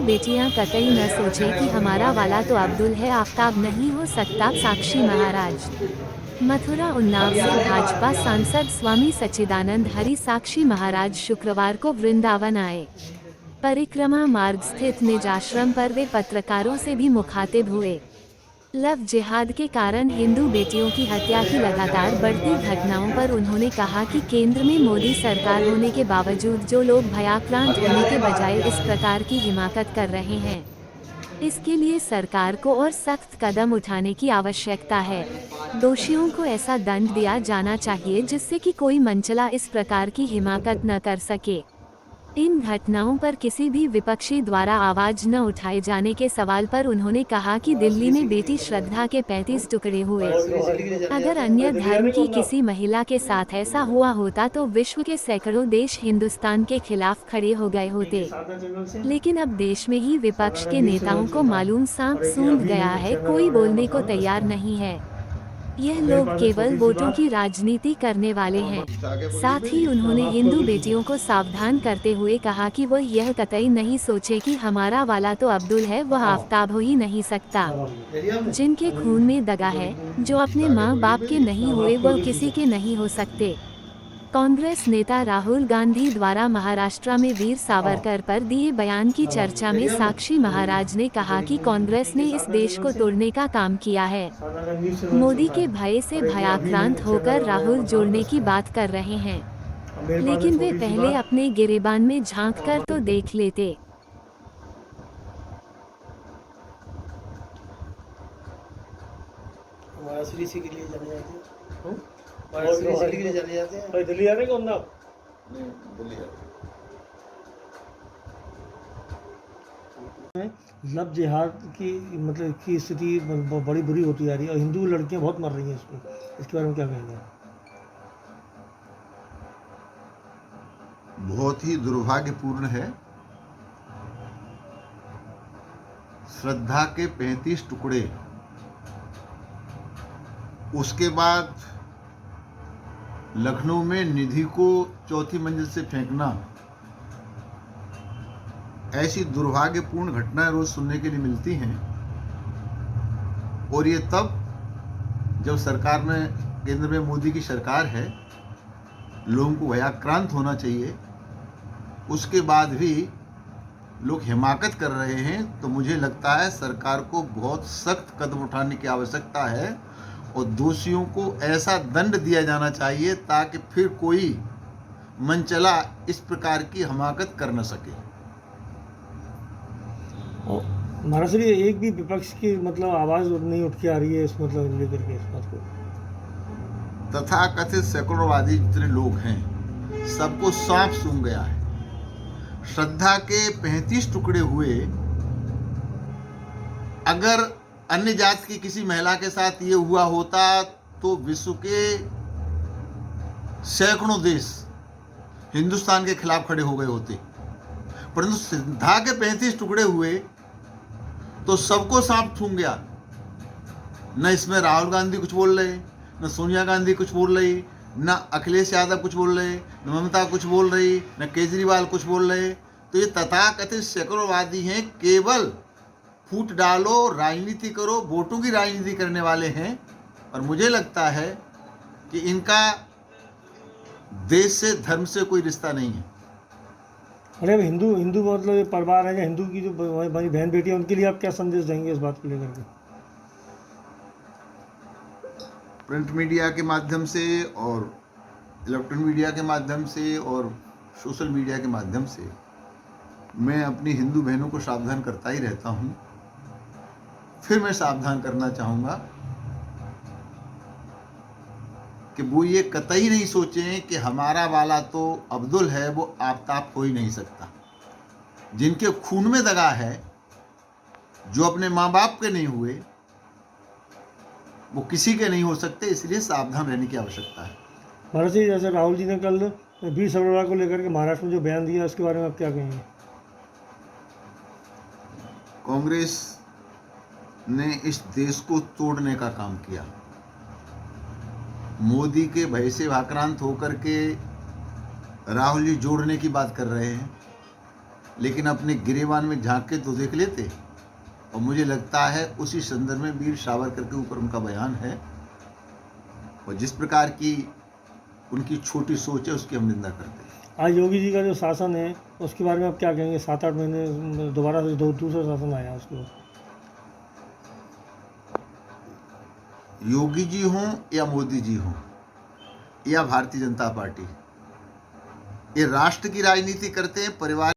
बेटियां कतई न सोचें कि हमारा वाला तो अब्दुल है, आफताब नहीं हो सकता। साक्षी महाराज। मथुरा उन्नाव से भाजपा सांसद स्वामी सच्चिदानंद हरि साक्षी महाराज शुक्रवार को वृंदावन आए। परिक्रमा मार्ग स्थित निज आश्रम पर वे पत्रकारों से भी मुखातिब हुए। लव जिहाद के कारण हिंदू बेटियों की हत्या की लगातार बढ़ती घटनाओं पर उन्होंने कहा कि केंद्र में मोदी सरकार होने के बावजूद जो लोग भयाक्रांत होने के बजाय इस प्रकार की हिमाकत कर रहे हैं, इसके लिए सरकार को और सख्त कदम उठाने की आवश्यकता है। दोषियों को ऐसा दंड दिया जाना चाहिए जिससे कि कोई मंचला इस प्रकार की हिमाकत न कर सके। इन घटनाओं पर किसी भी विपक्षी द्वारा आवाज न उठाए जाने के सवाल पर उन्होंने कहा कि दिल्ली में बेटी श्रद्धा के 35 टुकड़े हुए। अगर अन्य धर्म की किसी महिला के साथ ऐसा हुआ होता तो विश्व के सैकड़ों देश हिंदुस्तान के खिलाफ खड़े हो गए होते। लेकिन अब देश में ही विपक्ष के नेताओं को मालूम सांप सूंघ गया है, कोई बोलने को तैयार नहीं है। यह लोग केवल वोटों की राजनीति करने वाले हैं। साथ ही उन्होंने हिंदू बेटियों को सावधान करते हुए कहा कि वह यह कतई नहीं सोचे कि हमारा वाला तो अब्दुल है, वह आफताब हो ही नहीं सकता। जिनके खून में दगा है, जो अपने माँ बाप के नहीं हुए, वह किसी के नहीं हो सकते। कांग्रेस नेता राहुल गांधी द्वारा महाराष्ट्र में वीर सावरकर पर दिए बयान की चर्चा में साक्षी महाराज ने कहा कि कांग्रेस ने इस देश को तोड़ने का काम किया है। मोदी के भय से भयाक्रांत होकर राहुल जोड़ने की बात कर रहे हैं, लेकिन वे पहले अपने गिरेबान में झांक कर तो देख लेते। महाराष्ट्र इसी के लिए जाने जाते हैं। महाराष्ट्र इसी के लिए जाने जाते हैं। दिल्ली जाने कौन ना? नहीं, दिल्ली लव जिहाद की मतलब की स्थिति बड़ी बुरी होती जा रही है और हिंदू लड़कियां बहुत मर रही हैं इसमें। इसके बारे में क्या कहेंगे? बहुत ही दुर्भाग्यपूर्ण है। श्रद्धा के 35 टुकड़े, उसके बाद लखनऊ में निधि को चौथी मंजिल से फेंकना, ऐसी दुर्भाग्यपूर्ण घटनाएं रोज सुनने के लिए मिलती हैं। और ये तब जब सरकार में, केंद्र में मोदी की सरकार है, लोगों को भयाक्रांत होना चाहिए, उसके बाद भी लोग हिमाकत कर रहे हैं। तो मुझे लगता है सरकार को बहुत सख्त कदम उठाने की आवश्यकता है और दोषियों को ऐसा दंड दिया जाना चाहिए ताकि फिर कोई मनचला इस प्रकार की हिमाकत कर न सके। महाराष्ट्र एक भी विपक्ष की मतलब आवाज नहीं उठ के आ रही है इस मतलब लेकर के इस बात को। तथाकथित सेकुलरवादी जितने लोग हैं, सबको सांप सूंघ गया है। श्रद्धा के 35 टुकड़े हुए, अगर अन्य जात की किसी महिला के साथ ये हुआ होता तो विश्व के सैकड़ों देश हिंदुस्तान के खिलाफ खड़े हो गए होते। परंतु श्रद्धा के 35 टुकड़े हुए तो सबको सांप सूंघ गया। न इसमें राहुल गांधी कुछ बोल रहे, न सोनिया गांधी कुछ बोल रही, न अखिलेश यादव कुछ बोल रहे, न ममता कुछ बोल रही, न केजरीवाल कुछ बोल रहे। तो ये तथाकथित सेकुलरवादी हैं, केवल फूट डालो, राजनीति करो, वोटों की राजनीति करने वाले हैं। और मुझे लगता है कि इनका देश से, धर्म से कोई रिश्ता नहीं है। अरे हिंदू मतलब ये परिवार है, हिंदू की जो हमारी बहन बेटी है, उनके लिए आप क्या संदेश देंगे इस बात को लेकर के? प्रिंट मीडिया के माध्यम से और इलेक्ट्रॉनिक मीडिया के माध्यम से और सोशल मीडिया के माध्यम से मैं अपनी हिंदू बहनों को सावधान करता ही रहता हूँ। फिर मैं सावधान करना चाहूँगा कि वो ये कतई नहीं सोचें कि हमारा वाला तो अब्दुल है, वो आफताब हो ही नहीं सकता। जिनके खून में दगा है, जो अपने माँ बाप के नहीं हुए, वो किसी के नहीं हो सकते। इसलिए सावधान रहने की आवश्यकता है। महाराज जी, जैसे राहुल जी ने कल वीर सावरकर को लेकर के महाराष्ट्र में जो बयान दिया, उसके बारे में आप क्या कहेंगे? कांग्रेस ने इस देश को तोड़ने का काम किया। मोदी के भय से भाक्रांत होकर के राहुल जी जोड़ने की बात कर रहे हैं, लेकिन अपने गिरेबान में झांक के तो देख लेते। और मुझे लगता है उसी संदर्भ में वीर सावरकर के ऊपर उनका बयान है, और जिस प्रकार की उनकी छोटी सोच है उसकी हम निंदा करते हैं। आज योगी जी का जो शासन है उसके बारे में आप क्या कहेंगे? 7-8 महीने दोबारा से दूसरा शासन आया उसके बाद। योगी जी हों या मोदी जी हों या भारतीय जनता पार्टी, ये राष्ट्र की राजनीति करते हैं, परिवार